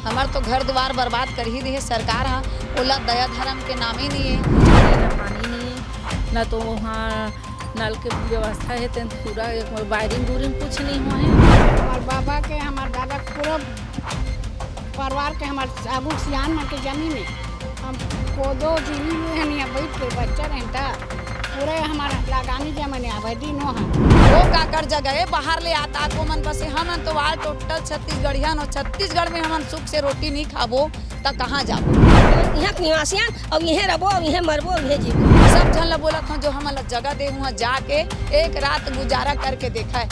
हमार तो घर द्वार बर्बाद कर ही दी है सरकार। हाँ ओला दया धर्म के नाम ही नहीं है। ना पानी नहीं है, ना तो वहाँ नल की व्यवस्था है, तो पूरा वायरिंग वूरिंग कुछ नहीं हुआ है। हमारे बाबा के हमारे दादा पूरा परिवार के हमारे आगू सियान मन के जमीन है। हम कोदो जीवी में हनिया बैठ के बच्चा रहता पूरे हमारा लगानी जमने आबादी नो है। वो काकर जगह बाहर ले आता को मन बसे हम तो वाल टोटल छत्तीसगढ़िया नो छत्तीसगढ़ में हम सुख से रोटी नहीं खाबो तो कहाँ जाबो। यहाँ निवासियान अब यहीं रबो अब यहीं मरबो अब यहीं जीबो। सब जन ला बोला था जो हम जगह दे हुआ जाके एक रात गुजारा करके देखा है।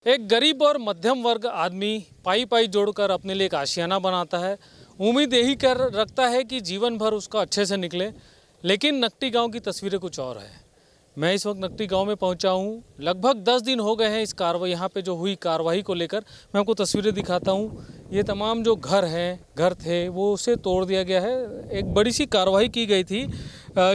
एक गरीब और मध्यम वर्ग आदमी पाई पाई जोड़कर अपने लिए एक आशियाना बनाता है। उम्मीद यही कर रखता है कि जीवन भर उसका अच्छे से निकले। लेकिन नकटी गांव की तस्वीरें कुछ और है। मैं इस वक्त नकटी गांव में पहुंचा हूं। लगभग 10 दिन हो गए हैं इस कार्रवाई यहाँ पे जो हुई कार्रवाई को लेकर। मैं आपको तस्वीरें दिखाता हूं। ये तमाम जो घर थे वो उसे तोड़ दिया गया है। एक बड़ी सी कार्रवाई की गई थी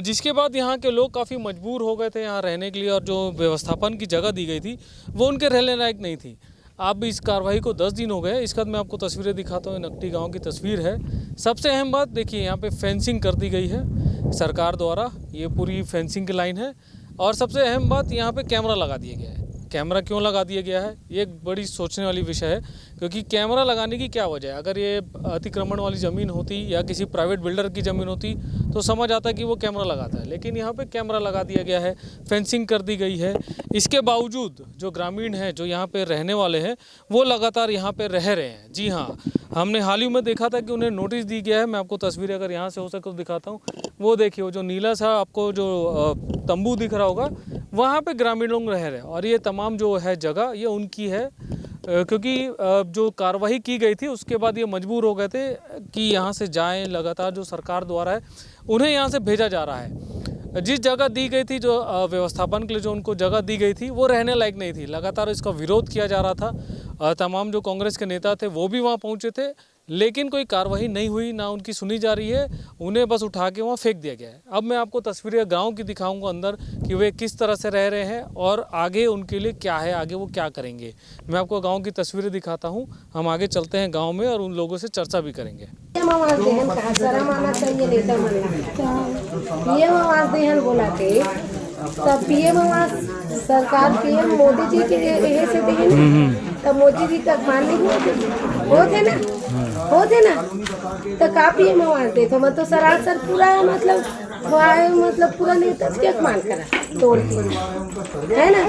जिसके बाद यहाँ के लोग काफ़ी मजबूर हो गए थे यहाँ रहने के लिए, और जो व्यवस्थापन की जगह दी गई थी वो उनके रहने लायक नहीं थी। अब इस कार्रवाई को 10 दिन हो गए। इसके बाद मैं आपको तस्वीरें दिखाता हूँ। नकटी गांव की तस्वीर है। सबसे अहम बात देखिए, यहाँ पे फेंसिंग कर दी गई है सरकार द्वारा। ये पूरी फेंसिंग की लाइन है। और सबसे अहम बात, यहाँ पे कैमरा लगा दिया गया है। कैमरा क्यों लगा दिया गया है ये एक बड़ी सोचने वाली विषय है, क्योंकि कैमरा लगाने की क्या वजह है। अगर ये अतिक्रमण वाली ज़मीन होती या किसी प्राइवेट बिल्डर की ज़मीन होती तो समझ आता कि वो कैमरा लगाता है, लेकिन यहाँ पे कैमरा लगा दिया गया है, फेंसिंग कर दी गई है। इसके बावजूद जो ग्रामीण हैं, जो यहाँ पे रहने वाले हैं, वो लगातार यहाँ पे रह रहे हैं। जी हाँ, हमने हाल ही में देखा था कि उन्हें नोटिस दी गया है। मैं आपको तस्वीरें अगर यहाँ से हो सके तो दिखाता हूँ। वो देखिए, वो जो नीला सा आपको जो तंबू दिख रहा होगा, वहाँ पे ग्रामीण लोग रह रहे हैं। और ये तमाम जो है जगह ये उनकी है, क्योंकि जो कार्रवाई की गई थी उसके बाद ये मजबूर हो गए थे कि यहाँ से जाएं। लगातार जो सरकार द्वारा है उन्हें यहाँ से भेजा जा रहा है। जिस जगह दी गई थी, जो व्यवस्थापन के लिए जो उनको जगह दी गई थी, वो रहने लायक नहीं थी। लगातार इसका विरोध किया जा रहा था। तमाम जो कांग्रेस के नेता थे वो भी वहाँ पहुँचे थे, लेकिन कोई कार्रवाई नहीं हुई, ना उनकी सुनी जा रही है। उन्हें बस उठा के वहाँ फेंक दिया गया है। अब मैं आपको तस्वीरें गांव की दिखाऊंगा अंदर, कि वे किस तरह से रह रहे हैं और आगे उनके लिए क्या है, आगे वो क्या करेंगे। मैं आपको गांव की तस्वीरें दिखाता हूँ। हम आगे चलते हैं गांव में और उन लोगों से चर्चा भी करेंगे। तब पीएम आवास सरकार पीएम मोदी जी के यही से दें, तब मोदी जी तक मान नहीं होते ना तो का पीएम आवास दे तो मतलब सरासर पूरा मतलब पूरा नेता के मान करा तोड़ के, है ना।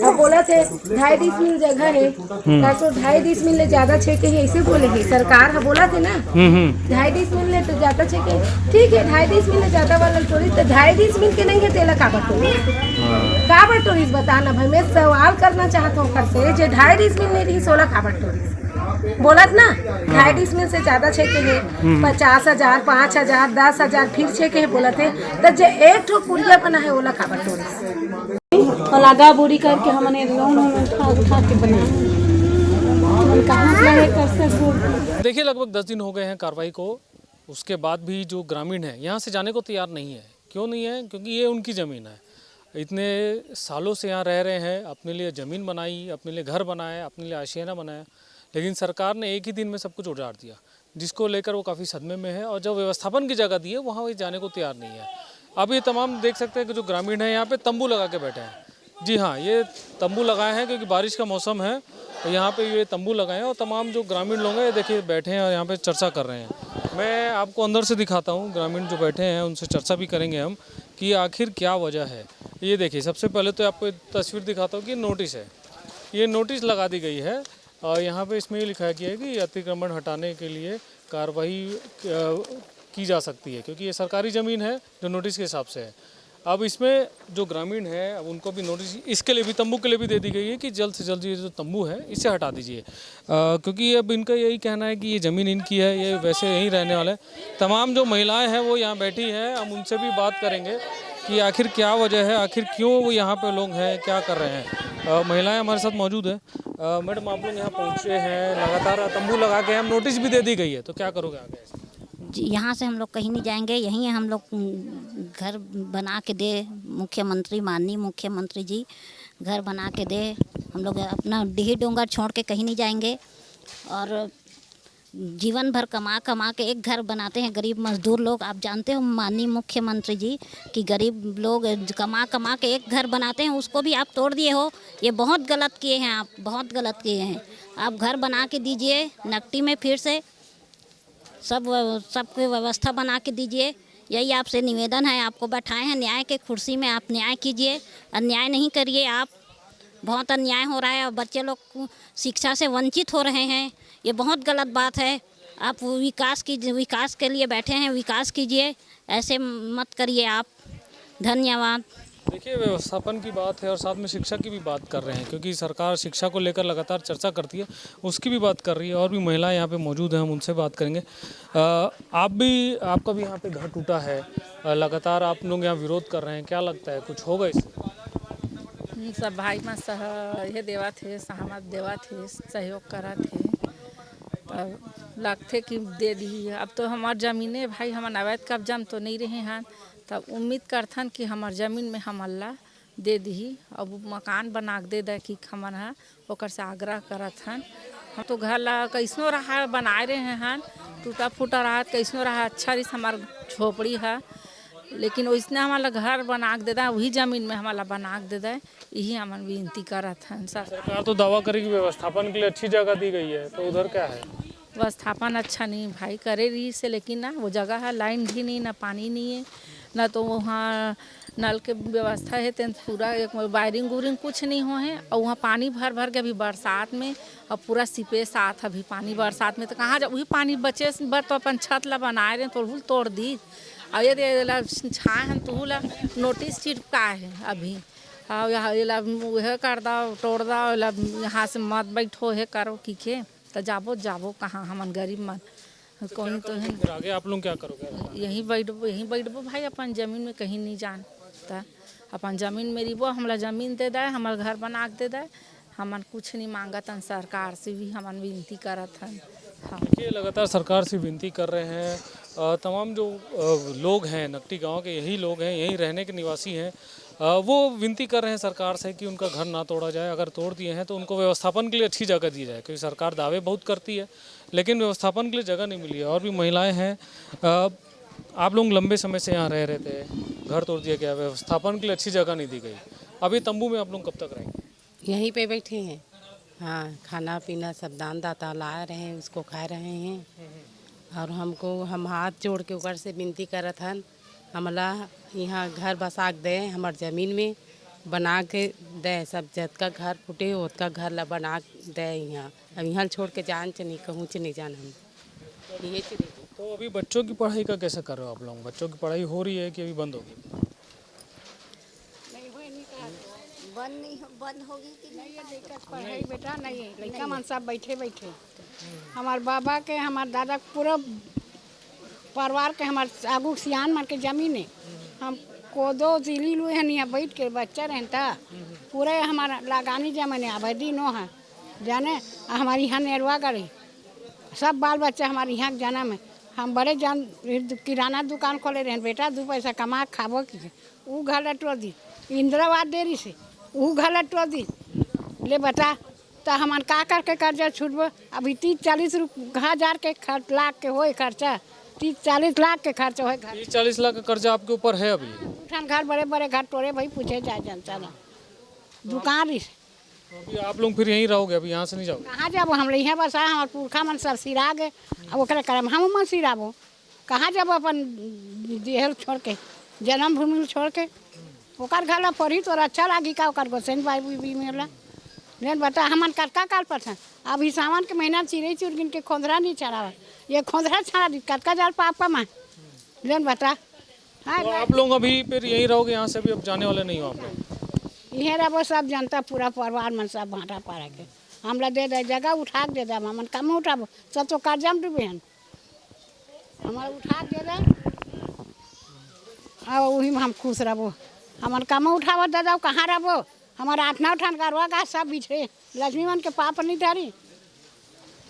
अब बोला थे 2.5 डिसमिल जगह है, तो 2.5 डिसमिल ले ज्यादा छे के ऐसे बोले है सरकार। हाँ बोला थे ना 2.5 डिसमिल ले तो ज्यादा छे के, ठीक है 2.5 डिसमिल ले ज्यादा वाला टोरिस, तो 2.5 डिसमिल के नहीं है तेला काबर टोरिस बताना भाई। मैं सवाल करना चाहता हूँ कर से, जो 2.5 डिसमिल में रही 16 काबर टोरिस बोलत ना। 2.5 डिसमिल से ज्यादा छे के है 50,000 5,000 10,000 फिर छे के है बोलत है, तो जो एक ठो पुड़िया बना है ओला काबर टोरिस और लगा बोरी करके हमने लोन उठा के बनाए। देखिए, लगभग 10 दिन हो गए हैं कार्रवाई को। उसके बाद भी जो ग्रामीण है यहाँ से जाने को तैयार नहीं है। क्यों नहीं है? क्योंकि ये उनकी ज़मीन है। इतने सालों से यहाँ रह रहे हैं, अपने लिए ज़मीन बनाई, अपने लिए घर बनाया, अपने लिए आशियाना बनाया, लेकिन सरकार ने एक ही दिन में सब कुछ उजाड़ दिया, जिसको लेकर वो काफ़ी सदमे में है। और जो व्यवस्थापन की जगह दी है वहाँ वो जाने को तैयार नहीं है। अब ये तमाम देख सकते हैं कि जो ग्रामीण हैं यहाँ पे तंबू लगा के बैठे हैं। जी हाँ, ये तंबू लगाए हैं क्योंकि बारिश का मौसम है। यहाँ पे ये तंबू लगाए हैं और तमाम जो ग्रामीण लोग हैं ये देखिए बैठे हैं और यहाँ पे चर्चा कर रहे हैं। मैं आपको अंदर से दिखाता हूँ। ग्रामीण जो बैठे हैं उनसे चर्चा भी करेंगे हम कि आखिर क्या वजह है। ये देखिए, सबसे पहले तो आपको तस्वीर दिखाता हूँ कि नोटिस है। ये नोटिस लगा दी गई है और यहाँ पे इसमें ये लिखा गया है कि अतिक्रमण हटाने के लिए कार्रवाई की जा सकती है, क्योंकि ये सरकारी ज़मीन है जो नोटिस के हिसाब से है। अब इसमें जो ग्रामीण है अब उनको भी नोटिस इसके लिए भी, तंबू के लिए भी दे दी गई है कि जल्द से जल्द ये जो तंबू है इसे हटा दीजिए, क्योंकि अब इनका यही कहना है कि ये ज़मीन इनकी है, ये वैसे यहीं रहने वाले। तमाम जो महिलाएं हैं वो यहाँ बैठी हैं, हम उनसे भी बात करेंगे कि आखिर क्या वजह है, आखिर क्यों वो यहाँ पे लोग हैं, क्या कर रहे हैं। महिलाएं हमारे साथ मौजूद है। मैडम, आप लोग यहाँ पहुँचे हैं, लगातार तंबू लगा के हम नोटिस भी दे दी गई है, तो क्या करोगे आगे? यहाँ से हम लोग कहीं नहीं जाएंगे, यहीं हम लोग घर बना के दे मुख्यमंत्री, माननीय मुख्यमंत्री जी घर बना के दे। हम लोग अपना डीही डोंगर छोड़ के कहीं नहीं जाएंगे और जीवन भर कमा कमा के एक घर बनाते हैं गरीब मजदूर लोग। आप जानते हो माननीय मुख्यमंत्री जी कि गरीब लोग कमा कमा के एक घर बनाते हैं, उसको भी आप तोड़ दिए हो। ये बहुत गलत किए हैं आप, बहुत गलत किए हैं। आप घर बना के दीजिए नकटी में, फिर से सबकी व्यवस्था बना के दीजिए। यही आपसे निवेदन है, आपको बैठाए हैं न्याय के कुर्सी में, आप न्याय कीजिए, अन्याय नहीं करिए। आप बहुत अन्याय हो रहा है और बच्चे लोग शिक्षा से वंचित हो रहे हैं, ये बहुत गलत बात है। आप विकास के लिए बैठे हैं, विकास कीजिए, ऐसे मत करिए आप। धन्यवाद। देखिए, व्यवस्थापन की बात है और साथ में शिक्षा की भी बात कर रहे हैं, क्योंकि सरकार शिक्षा को लेकर लगातार चर्चा करती है, उसकी भी बात कर रही है। और भी महिलाएं यहाँ पे मौजूद हैं, हम उनसे बात करेंगे। आपका भी यहाँ पे घर टूटा है, लगातार आप लोग यहाँ विरोध कर रहे हैं, क्या लगता है कुछ होगा इससे? सब भाई में ये देवा थे, सहमत देवा थे, सहयोग करा थे, तब लगते कि दे दी। अब तो हमार ज़मीनें भाई हमार अवैध कब्जा में तो नहीं रहे हैं, तब उम्मीद करथन कि हमार ज़मीन में हम अल्लाह दे दी। अब मकान बना के दे कि हमन है ओकर से आग्रह करत हन। हम तो घर ला कैसनो रहा बनाए रहे हैं, टूटा फूटा रहा कैसनो रहा, अच्छा रही हमार झोपड़ी है, लेकिन वैसने हमारा घर बना के दे दें, वही ज़मीन में हमारा बना के दे दें, यही हम विनती करत हैं। सरकार तो दावा करेगी व्यवस्थापन के लिए अच्छी जगह दी गई है, तो उधर क्या है? व्यवस्थापन अच्छा नहीं भाई करे रही से, लेकिन ना वो जगह है, लाइन भी नहीं, ना पानी नहीं है, ना तो वहाँ नल के व्यवस्था है, तो पूरा एक वायरिंग वूरिंग कुछ नहीं हो है। और वहाँ पानी भर भर के अभी बरसात में और पूरा सिपे साथ अभी पानी बरसात में, तो कहाँ जब वही पानी बचे बर तो अपन छत ला बनाए रहे तो तोड़ दी। और ये छाए हैं तो नोटिस चिपका है अभी, और वह कर दो तोड़ दो, यहाँ से मत बैठो है करो की के, तो जाबो कहाँ हमन गरीब मन कौन तो है। आगे आप लोग क्या करोगे? यहीं बैठबो भाई, अपन ज़मीन में कहीं नहीं जानता, अपन ज़मीन में रिबो, हमारा ज़मीन दे दे, हमारा घर बना के दे दे, हमन कुछ नहीं मांगत हन, सरकार से भी हमन विनती करत हन। हाँ, देखिए, लगातार सरकार से विनती कर रहे हैं। तमाम जो लोग हैं नकटी गांव के, यही लोग हैं, यहीं रहने के निवासी हैं, वो विनती कर रहे हैं सरकार से कि उनका घर ना तोड़ा जाए, अगर तोड़ दिए हैं तो उनको व्यवस्थापन के लिए अच्छी जगह दी जाए, क्योंकि सरकार दावे बहुत करती है लेकिन व्यवस्थापन के लिए जगह नहीं मिली है। और भी महिलाएं हैं। आप लोग लंबे समय से यहाँ रह रहे थे, घर तोड़ दिया गया, व्यवस्थापन के लिए अच्छी जगह नहीं दी गई, अभी तंबू में आप लोग कब तक रहेंगे? यहीं पे बैठे हैं। हाँ, खाना पीना सब दान दाता ला रहे हैं, उसको खा रहे हैं। और हम हाथ जोड़ के ऊपर से विनती करत हन, हमला यहाँ घर बसा के दे, हमार ज़मीन में बना के दे, सब जतका घर फूटे उतका घर ला बना दे यहाँ। अब यहाँ छोड़ के जान च नहीं, कहूँ च नहीं जान हम ये। तो अभी बच्चों की पढ़ाई का कैसे कर रहे हो आप लोग? बच्चों की पढ़ाई हो रही है कि अभी बंद होगी? बंद होगी कि नहीं? पढ़ाई बेटा नहीं है, लड़का मन सब बैठे हमार बाबा के, हमार दादा पूरा परिवार के, हमार आगू सियान मन के जमीन है, हम कोदो जिली लुए हैं यहाँ बैठ के बच्चा रहता, पूरे हमारा लगानी जमीन आबादी नो है जाने। हमारी यहाँ नेरवा गड़ी सब बाल बच्चा हमारे यहाँ जाना में, हम बड़े जान किराना दुकान खोले रहे बेटा, 2 पैसा कमा खाबो की, वो घर लटो दी इंदिरावास देरी से, वो घर लटो दी ले बता, तो हमन का करके कर्जा छूटबो? अभी 30-40 हज़ार के लाख के होए खर्चा, 30-40 लाख के खर्चा होए। 30-40 लाख का कर्जा आपके ऊपर है अभी? उठान घर बड़े बड़े घर तोड़े भाई, पूछे जाए जनता ना दुकान रही। अभी आप लोग फिर यहीं रहोगे, अभी यहाँ से नहीं जाओगे? कहाँ जाबो? हम यहाँ बसा, हमारे पुरखा मन सब सिरा गए, अब ओकरा करम हम मन सिराबो, कहाँ जाबो अपन देहल छोड़ के, जन्मभूमि छोड़ के? ओकर घर ला पढ़ी तो अच्छा लागी का, ओकर गोसेन भाई भी मेला लेन बता, हमन कटका काल पर अभी सावन के महीना चिड़ै चुरगिन के खोंदरा नहीं चढ़ावा, ये खोंदरा छड़ा दी कटका जाल पाप का माँ लेन बता। हाँ, तो आप लोग अभी फिर यहीं रहोगे, यहाँ से भी अब जाने वाले नहीं हो आप लोग? यहीं रहो, सब जनता पूरा परिवार मन सब भाटा पारा के हमला दे दे, जगह उठा के दे दे, हमन कम उठाबो, सब तो कर्जा में डूबे हैं, हमारा उठा के दे दे और वही में हम खुश रहो। हमार कम उठावो दादा, कहाँ रहो? हमारा 8-9 ठान गरवा गाछ सब बिछड़े, लक्ष्मी मन के पाप नहीं धारी।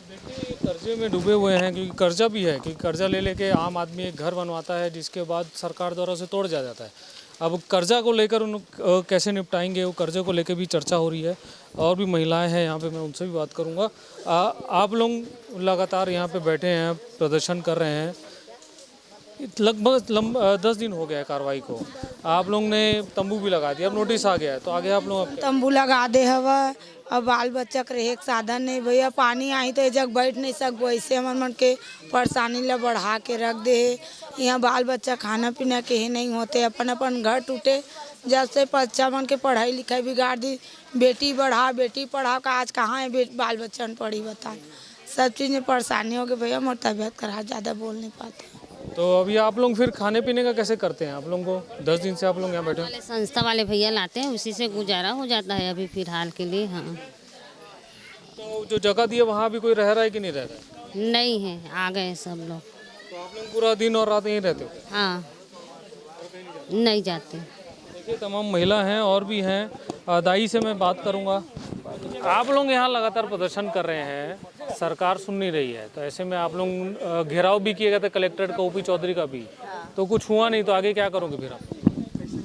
देखिए, कर्जे में डूबे हुए हैं, क्योंकि कर्जा भी है, क्योंकि कर्जा ले लेके आम आदमी एक घर बनवाता है जिसके बाद सरकार द्वारा उसे तोड़ दिया जाता है। अब कर्जा को लेकर उन कैसे निपटाएंगे, वो कर्जे को लेकर भी चर्चा हो रही है। और भी महिलाएं हैं यहाँ पे, मैं उनसे भी बात करूँगा। आप लोग लगातार यहाँ पे बैठे हैं, प्रदर्शन कर रहे हैं, लगभग 10 दिन हो गया है कार्रवाई को। आप लोग ने तंबू भी लगा दिया, अब नोटिस आ गया है, तो आगे आप लोग तंबू लगा दे हवा। अब बाल बच्चा के रहे के साधन नहीं भैया, पानी आई तो जग बैठ नहीं सकबो, ऐसे हमन मन के परेशानी ला बढ़ा के रख दे। यहाँ बाल बच्चा खाना पीना के ही नहीं होते, अपन अपन घर टूटे। जब से बच्चा मन के पढ़ाई लिखाई बिगाड़ दी, बेटी पढ़ा का आज कहाँ है बाल बच्चा पढ़ी बता। सब चीज़ में परेशानी हो गई भैया, मोर तबीयत खराब, ज़्यादा बोल नहीं पाते। तो अभी आप लोग फिर खाने पीने का कैसे करते हैं? आप लोगों को 10 दिन से आप लोग यहाँ बैठे हैं। संस्था वाले भैया लाते हैं, उसी से गुजारा हो जाता है अभी फिलहाल के लिए। हाँ, तो जो जगह दी है वहाँ भी कोई रह रहा है कि नहीं रह रहा है? नहीं है, आ गए सब लोग। तो आप लोग पूरा दिन और रात यहीं रहते हो? हाँ, नहीं जाते। देखिए तमाम महिला हैं और भी हैं। दाई से मैं बात करूंगा। आप लोग यहाँ लगातार प्रदर्शन कर रहे हैं, सरकार सुन नहीं रही है, तो ऐसे में आप लोग घेराव भी किए गए थे कलेक्ट्रेट का, ओपी चौधरी का भी, तो कुछ हुआ नहीं, तो आगे क्या करोगे फिर आप?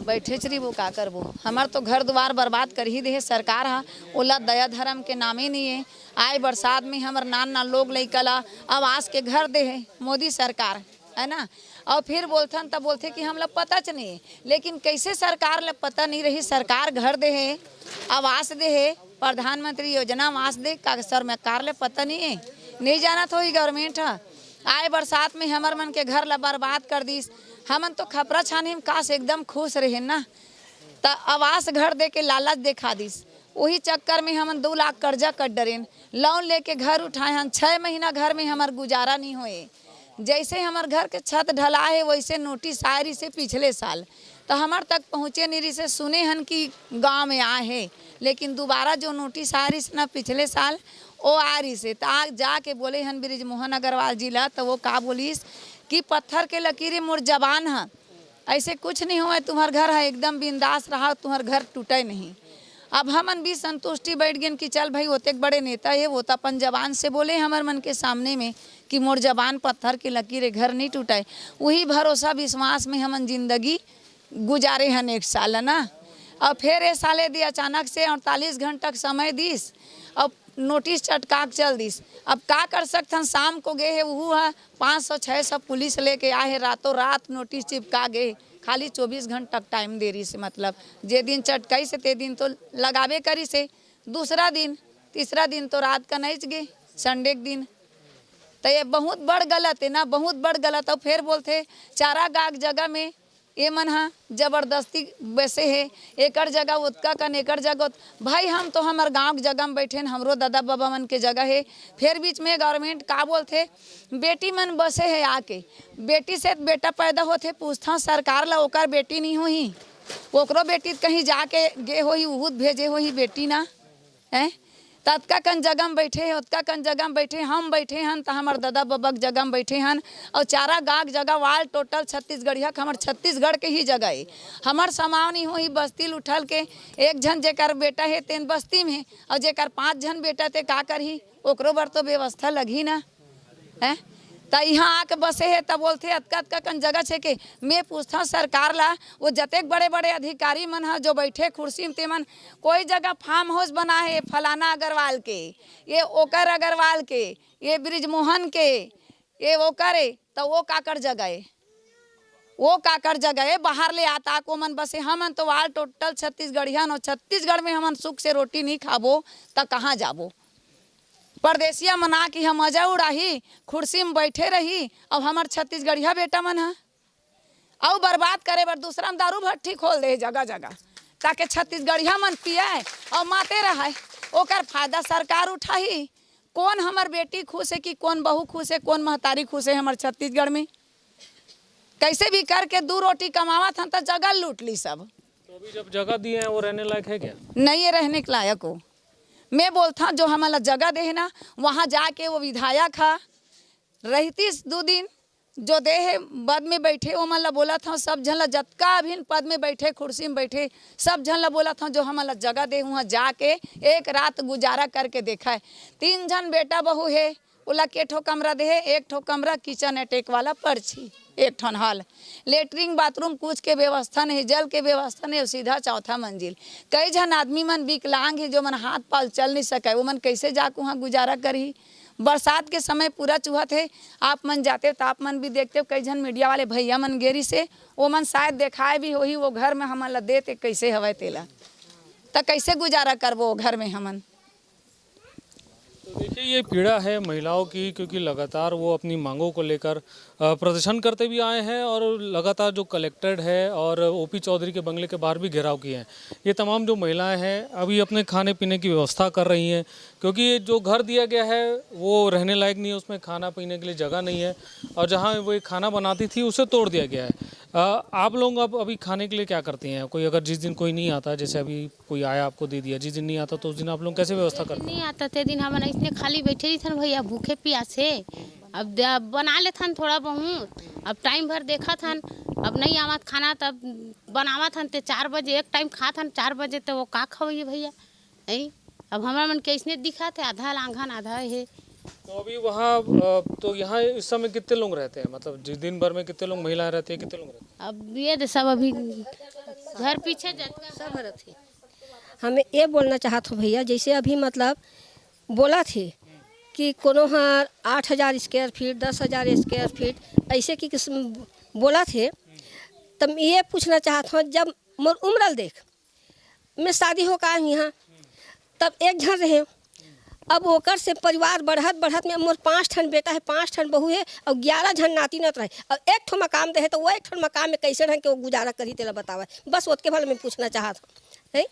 बैठे चरी वो का करबो, हमार तो घर द्वार बर्बाद कर ही दे है सरकार। हा ओला दया धर्म के नाम ही नहीं है। आए बरसात में हमार नान लोग लइकला आवास के घर दे है मोदी सरकार, है ना। और फिर बोलथन तब बोलते कि हम लोग पता च नहीं है, लेकिन कैसे सरकार ले पता नहीं रही। सरकार घर दे है, आवास दे है, प्रधानमंत्री योजना आवास दे का सरकार ले पता नहीं है, नहीं जाना तो ही गवर्नमेंट है। आए बरसात में हमार मन के घर ला बर्बाद कर दीस। हमन तो खपरा छानी में काश एकदम खुश रहे ना, तो आवास घर दे के लालच दिखा दीस। वही चक्कर में हमन 2 लाख कर्जा कर डरेन, लोन लेके घर उठाए हन। 6 महीना घर में हमार गुजारा नहीं होए। जैसे हमार घर के छत ढला है वैसे नोटिस आए रही से पिछले साल, तो हमार तक पहुँचे नहीं रही से। सुने हन कि गांव में आए है, लेकिन दोबारा जो नोटिस आ रही ना पिछले साल वो आ रही से। तो आज जाके बोले हन ब्रिजमोहन अग्रवाल जिला, तो वो का बोलिस कि पत्थर के लकीरें मोर जबान है, ऐसे कुछ नहीं हुआ, तुम्हार घर है एकदम बिंदास रहा, तुम्हार घर टूटे नहीं। अब हमन भी संतुष्टि बैठ गए कि चल भाई होते बड़े नेता है, वो तो अपन जबान से बोले हमार मन के सामने में कि मोर जबान पत्थर की लकीरें, घर नहीं टूटाए। वही भरोसा विश्वास में हमन जिंदगी गुजारे हन 1 साल ना। अब फिर ये साले दी अचानक से 48 घंटा समय दीस, अब नोटिस चटका चल दीस। अब का कर सकते, शाम को गए है वो है 500-600 पुलिस लेके आए है, रातों रात नोटिस चिपका गए। खाली 24 घंटा टाइम दे रही से, मतलब जे दिन चटकाई से ते दिन तो लगावे करी से, दूसरा दिन तीसरा दिन तो रात का नहीं गए, संडे के दिन। तो ये बहुत बड़ गलत है ना, बहुत बड़ गलत। और फिर बोलते चारा गाग जगह में ये मन हा जबरदस्ती वैसे है, एकड़ जगह उतका कन एकड़ जगह। भाई हम तो हमारे गांव की जगह में बैठे, हमरो दादा बाबा मन के जगह है। फिर बीच में गवर्नमेंट का बोलते बेटी मन बसे है आके, बेटी से बेटा पैदा होते पूछता सरकार ला ओकर बेटी नहीं हुई, ओकरो बेटी कहीं जाके गे हो ही उहुद भेजे हो ही बेटी ना है। तत्का कन जगह में बैठे हैं, उतका कन जगह में बैठे, हम बैठे हन, तो हमारे दादा बाबा के जगह में बैठे हन। और चारा गाग जगह वाल टोटल छत्तीसगढ़िया, हमारे छत्तीसगढ़ के ही जगह है। हमार समाव नहीं हुई बस्ती उठल के, एक जन जेकर बेटा है तेन बस्ती में, और जेकर 5 जन बेटा थे का करही, ओकरो बर तो व्यवस्था लगी ना है। तो यहाँ आके बसे है, तब बोलते अतका कन जगह छे के। मैं पूछता सरकार ला, वो जतेक बड़े बड़े अधिकारी मन है जो बैठे कुर्सी में, तेमन कोई जगह फार्म हाउस बना है फलाना अग्रवाल के, ये ओकर अग्रवाल के, ये ब्रिजमोहन के, ये ओकर है, तो वो काकर जगह है, वो काकर जगह है। बाहर ले आता को मन बसे। हमन तो वाल टोटल छत्तीसगढ़िया न, छत्तीसगढ़ में हमन सुख से रोटी नहीं खाबो तो कहाँ जाबो। परदेसिया मना कि हम मजा उड़ाही, कुर्सी में बैठे रही। अब हमार छत्तीसगढ़िया बेटा मन है और बर्बाद करे बर दूसरा में दारू भट्टी खोल दे जगह जगह, ताकि छत्तीसगढ़िया मन पिए और माते रहे, ओकर फायदा सरकार उठाही। कौन हमार बेटी खुश है कि कौन बहू खुश है, कौन महतारी खुश है हमारे छत्तीसगढ़ में। कैसे भी करके 2 रोटी कमावत हन तो जगह लूट ली सब। तो अभी जब जगह दी है वो रहने लायक है क्या? नहीं है रहने के लायक हो। मैं बोलता जो हमारा जगह दे है ना, वहाँ जाके वो विधायक हा रहती 2 दिन जो दे है पद में बैठे, वो मन ला बोला था सब जन ला, जतका अभी पद में बैठे कुर्सी में बैठे सब जन ला बोला था जो हमारा जगह दे, वहाँ जाके एक रात गुजारा करके देखा है। 3 जन बेटा बहू है, ओला के ठो कमरा दे है, एक ठो कमरा किचन अटैक वाला पर्ची, एक ठन हॉल, लेटरिन बाथरूम कुछ के व्यवस्था नहीं, जल के व्यवस्था नहीं, सीधा चौथा मंजिल। कई जन आदमी मन विकलांग है जो मन हाथ पाल चल नहीं सके, वो मन कैसे जाके वहाँ गुजारा करी। बरसात के समय पूरा चूहत है, आप मन जाते तो आप मन भी देखते हो, कई जन मीडिया वाले भैया मन गेरी से वो मन शायद देखाए भी होही वो घर में हमन ला देते कैसे हवे तेला, तो कैसे गुजारा करबो वो घर में हमन। तो देखिए ये पीड़ा है महिलाओं की, क्योंकि लगातार वो अपनी मांगों को लेकर प्रदर्शन करते भी आए हैं और लगातार जो कलेक्टेड है और ओपी चौधरी के बंगले के बाहर भी घेराव किए हैं। ये तमाम जो महिलाएं हैं अभी अपने खाने पीने की व्यवस्था कर रही हैं, क्योंकि जो घर दिया गया है वो रहने लायक नहीं है, उसमें खाना पीने के लिए जगह नहीं है और जहाँ वो खाना बनाती थी उसे तोड़ दिया गया है। आप लोग अब अभी खाने के लिए क्या करती हैं? कोई अगर जिस दिन कोई नहीं आता, जैसे अभी कोई आया आपको दे दिया, जिस दिन नहीं आता तो उस दिन आप लोग कैसे व्यवस्था करते हैं? नहीं आता थे दिन हम इसने खाली बैठे ही थे भैया भूखे प्यासे, अब बना ले थन थोड़ा बहुत, अब टाइम भर देखा थन, अब नहीं आवत खाना तब बनावा थन ते 4 बजे एक टाइम खा थन 4 बजे, तो वो का खवैये भैया नहीं। अब हमारा मन कैसने दिखा थे, आधा लांघन आधा है। तो अभी वहाँ तो यहाँ इस समय कितने लोग रहते हैं, मतलब जिस दिन भर में कितने लोग महिलाएं रहती है, कितने लोग रहते हैं? अब ये सब अभी घर पीछे सब रहते। हमें ये बोलना चाहत हूँ भैया, जैसे अभी मतलब बोला थे कि कोनो हाँ 8,000 स्क्वायर फीट 10,000 स्क्वायर फीट ऐसे की किस्म बोला थे, तब ये पूछना चाहत हूँ, जब मोर उम्र देख मैं शादी हो का यहाँ तब एक जन रहे, अब ओकर से परिवार बढ़त बढ़त में मोर 5 ठन बेटा है, 5 ठन बहू है और 11 जन नाती नत रहे, और एक ठो मकाम दे है, तो वो एक ठो मकाम में कैसे ढंग के वो गुजारा करी तेला बतावा। बस उसके भले में पूछना चाहत हूँ,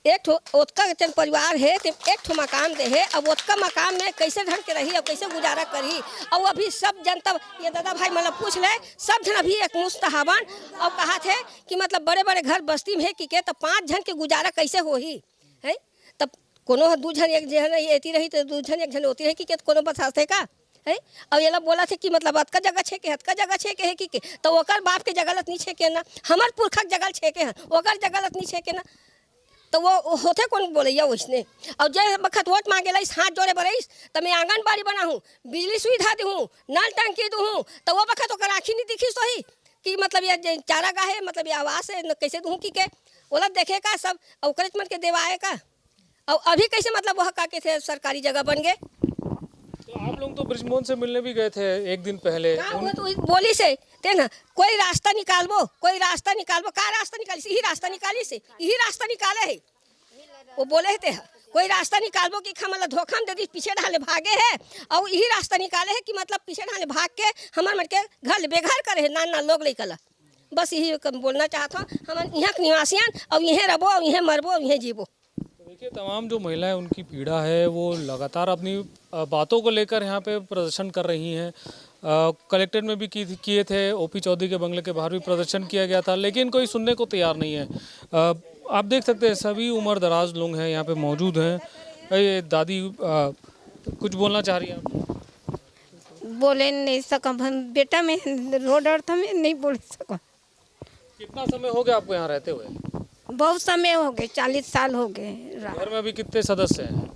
एक ठो ओतका जन परिवार है तो एक ठो मकाम दे है, अब ओतका मकाम में कैसे ढंग के रही और कैसे गुजारा करी। और अभी सब जन तब ये दादा भाई मतलब पूछ ले, सब जन अभी एक मुश्त हवन और कहा थे कि मतलब बड़े बड़े घर बस्ती में है कि के, तब 5 जन के गुजारा कैसे हो ही है। तब कोनो 2 जन एक जन एती रही तो 2 जन एक जन होती रही कि कोनो बताते का है। और ये लोग बोला थे कि मतलब अतका जगह छे के हतका जगह छे के है कि तो ओकर बाप के जगलत नहीं छे के ना, हमार पुरखक जगल छे के हैं ओकर जगलत नहीं छे के ना, तो वो होते कौन बोलैया वैसने। और जय बखत वोट मांगे ला हाथ जोड़े बरईस तो मैं आंगनबाड़ी बनाऊँ, बिजली सुविधा दूँ, नल टंकी दूँ, तो वो बखत ओकर आँखी नहीं दिखी सही कि मतलब ये चारागाह है, मतलब ये आवास है, कैसे दूँ कि के ओला देखे का सब और मन के देवाए का। और अभी कैसे मतलब वह का के थे सरकारी जगह बन गए। तो आप लोग तो ब्रिजमोहन से मिलने भी गए थे एक दिन पहले, तो बोली से ते ना कोई रास्ता निकालबो, कोई रास्ता निकालबो, का रास्ता निकाली से यही रास्ता निकाली से यही रास्ता निकाले है। वो बोले थे कोई रास्ता निकालबो कि मतलब धोखा दे दी पीछे ढाले भागे है, और यही रास्ता निकाले है कि मतलब पीछे ढाले भाग के हमारे मन के घर बेघर करे है, ना लोग लेकला। बस यही बोलना चाहता हूँ, हम यहाँ के निवासियन और यहीं रबो और यहीं मरबो और यहीं जीबो। देखिए तमाम जो महिलाएं उनकी पीड़ा है वो लगातार अपनी बातों को लेकर यहाँ पे प्रदर्शन कर रही हैं। कलेक्ट्रेट में भी किए थे, ओपी चौधरी के बंगले के बाहर भी प्रदर्शन किया गया था, लेकिन कोई सुनने को तैयार नहीं है। आप देख सकते हैं सभी उम्र दराज लोग हैं यहाँ पे मौजूद हैं। ये दादी कुछ बोलना चाह रही हैं? बोले नहीं सका बेटा, मैं रोड और था मैं नहीं बोल सका। कितना समय हो गया आपको यहाँ रहते हुए? बहुत समय हो गए, 40 साल हो गए। घर में अभी कितने सदस्य हैं?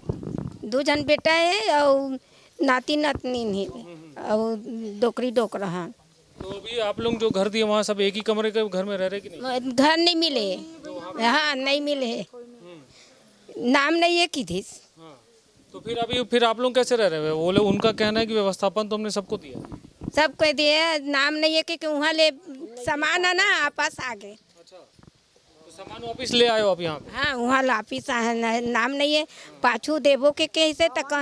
2 जन बेटा है और नाती नातनी नहीं और डोकरी डोकरा है। तो अभी आप लोग जो घर दिए वहाँ सब एक ही कमरे के घर में रह रहे कि नहीं? घर नहीं मिले, हाँ नहीं मिले, नाम नहीं है कि थी। तो फिर आप लोग कैसे रह रहे हैं? वो लोग उनका कहना है कि व्यवस्थापन तो हमने सबको दिया, सबको दिया, नाम नहीं है कि वहाँ ले सामान है ना आपस आ गए। सामान वापिस ले आयो आप यहाँ पे? हाँ वहाँ वापिस नाम नहीं है, पाछू देवो के कैसे तक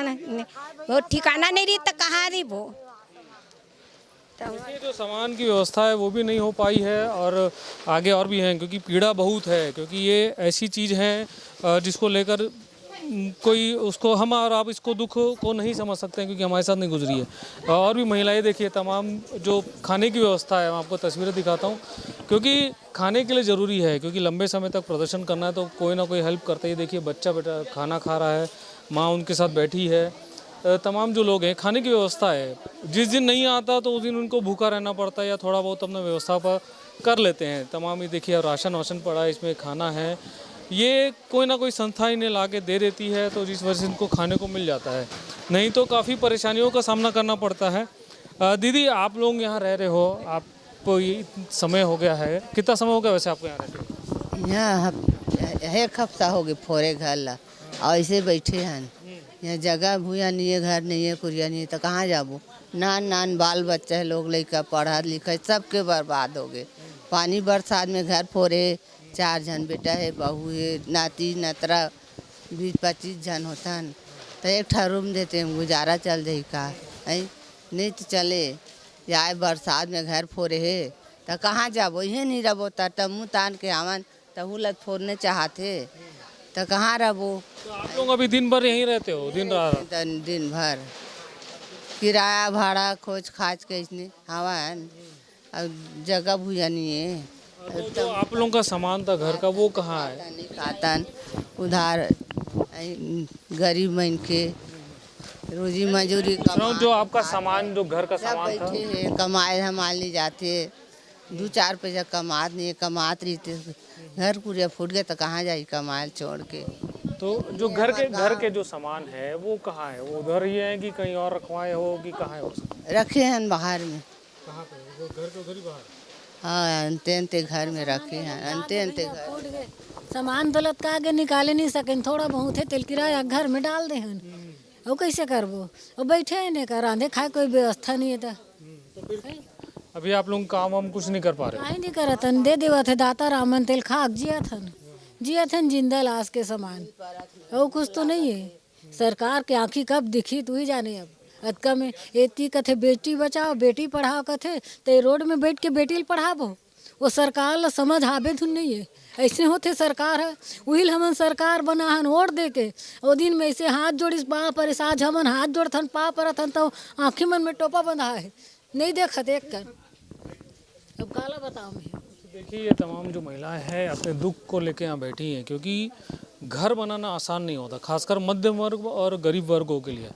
वो ठिकाना नहीं रही तो कहाँ रही वो। देखिए जो सामान की व्यवस्था है वो भी नहीं हो पाई है और आगे और भी हैं, क्योंकि पीड़ा बहुत है, क्योंकि ये ऐसी चीज़ है जिसको लेकर कोई उसको हम और आप इसको दुख को नहीं समझ सकते हैं, क्योंकि हमारे साथ नहीं गुजरी है। और भी महिलाएं देखिए, तमाम जो खाने की व्यवस्था है मैं आपको तस्वीरें दिखाता हूँ, क्योंकि खाने के लिए ज़रूरी है, क्योंकि लंबे समय तक प्रदर्शन करना है तो कोई ना कोई हेल्प करता ही। देखिए बच्चा बेटा खाना खा रहा है, माँ उनके साथ बैठी है, तमाम जो लोग हैं खाने की व्यवस्था है। जिस दिन नहीं आता तो उस दिन उनको भूखा रहना पड़ता है या थोड़ा बहुत अपना व्यवस्था पर कर लेते हैं। तमाम ही देखिए राशन वाशन पड़ा है, इसमें खाना है, ये कोई ना कोई संस्था इन्हें ला के दे देती है, तो जिस वजह से इनको खाने को मिल जाता है। नहीं तो काफ़ी परेशानियों का सामना करना पड़ता है। दीदी, आप लोग यहाँ रह रहे हो, आपको ये समय हो गया है, कितना समय हो गया वैसे आपको यहाँ रहते हो? यहाँ एक हफ्ता हो गए फोरे घर ला और ऐसे बैठे हैं। यहाँ जगह भूया नहीं है, घर नहीं है, कुरिया नहीं है, तो कहाँ जाबो। नान बाल बच्चा है, लोग लड़का पढ़ा लिखा सबके बर्बाद हो गए। पानी बरसात में घर फोरे, 4 जन बेटा है, बहू है, नाती नतरा 20-25 जन होता है, तो एक ठा रूम देते हैं, गुजारा चल जाए का है, नहीं तो चले। या बरसात में घर फोरे है तो कहाँ जाबो, यही नहीं रहो, तमु तान के आवन तहु लग फोड़ने चाहते तो कहाँ रहो। तो आप लोग अभी दिन भर यहीं रहते हो? दिन रात? दिन भर किराया भाड़ा खोज खाज के इसने हवन, अब जगह भूया नहीं है। तो आप लोगों का सामान था घर का, वो कहाँ है? खातन उधार गरीब मन के रोजी मजूरी जो आपका सामान, जो घर का सामान था, बैठे हैं, कमाए हमाल नहीं जाते, 2-4 पैसा कमात नहीं, कमात रहते, घर पूरे फूट गए तो कहाँ जाए कमाल छोड़ के। तो जो घर के जो सामान है वो कहाँ है? वो उधर ही है कि कहीं और रखवाए हो कि कहाँ है? वो रखे हैं बाहर में। कहाँ पे? वो घर के उधर ही बाहर? हाँ, अंते घर में रखे हैं, अंते घर। सामान दौलत का आगे निकाले नहीं सकें, थोड़ा बहुत है तेल किराया घर में डाल दे हन, वो कैसे करबो, वो बैठे हैं नहीं कर रांधे खाए कोई व्यवस्था नहीं है। तो अभी आप लोग काम हम कुछ नहीं कर पा रहे? नहीं करत हन, दे देवा थे दाता रामन तेल खाक जिया थन जिंदा लाश के समान, वो कुछ तो नहीं है। सरकार के आँखी कब दिखी तू ही जाने। अब अतका में एती कथे बेटी बचाओ बेटी पढ़ाओ कथे, तो रोड में बैठ के बेटी पढ़ाबो, वो सरकार ला समझ आबे धुन नहीं है। ऐसे होते सरकार है, वही हमन सरकार बना हन वोट दे के, वो दिन में ऐसे हाथ जोड़िस पा पर आज हमन हाथ जोड़थन पा परथन तो आँखी मन में टोपा बंधा है, नहीं देखा देख कर। अब काला बताओ मैं। देखिए, ये तमाम जो महिलाएं हैं अपने दुख को लेके यहाँ बैठी हैं, क्योंकि घर बनाना आसान नहीं होता, खासकर मध्यम वर्ग और गरीब वर्गों के लिए।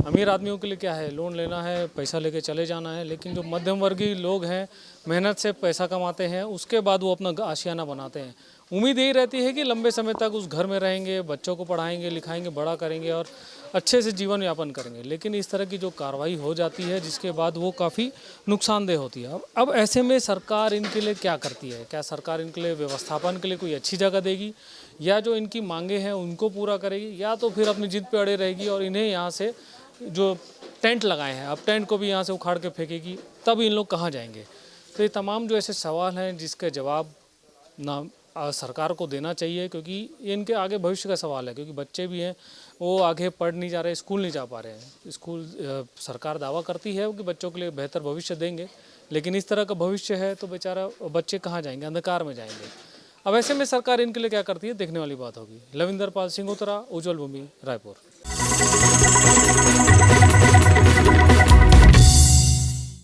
अमीर आदमियों के लिए क्या है, लोन लेना है, पैसा लेके चले जाना है, लेकिन जो मध्यम वर्गीय लोग हैं मेहनत से पैसा कमाते हैं, उसके बाद वो अपना आशियाना बनाते हैं। उम्मीद यही रहती है कि लंबे समय तक उस घर में रहेंगे, बच्चों को पढ़ाएंगे लिखाएंगे, बड़ा करेंगे और अच्छे से जीवन यापन करेंगे। लेकिन इस तरह की जो कार्रवाई हो जाती है जिसके बाद वो काफ़ी नुकसानदेह होती है। अब ऐसे में सरकार इनके लिए क्या करती है? क्या सरकार इनके लिए व्यवस्थापन के लिए कोई अच्छी जगह देगी, या जो इनकी मांगे हैं उनको पूरा करेगी, या तो फिर अपनी जिद पे अड़े रहेगी और इन्हें यहाँ से जो टेंट लगाए हैं अब टेंट को भी यहाँ से उखाड़ के फेंकेगी, तब इन लोग कहाँ जाएंगे? तो ये तमाम जो ऐसे सवाल हैं जिसके जवाब ना सरकार को देना चाहिए, क्योंकि ये इनके आगे भविष्य का सवाल है। क्योंकि बच्चे भी हैं, वो आगे पढ़ नहीं जा रहे, स्कूल नहीं जा पा रहे हैं। स्कूल सरकार दावा करती है कि बच्चों के लिए बेहतर भविष्य देंगे, लेकिन इस तरह का भविष्य है तो बेचारा बच्चे कहाँ जाएंगे, अंधकार में जाएंगे। अब ऐसे में सरकार इनके लिए क्या करती है, देखने वाली बात होगी। लविंदर पाल सिंह, उज्ज्वल भूमि, रायपुर।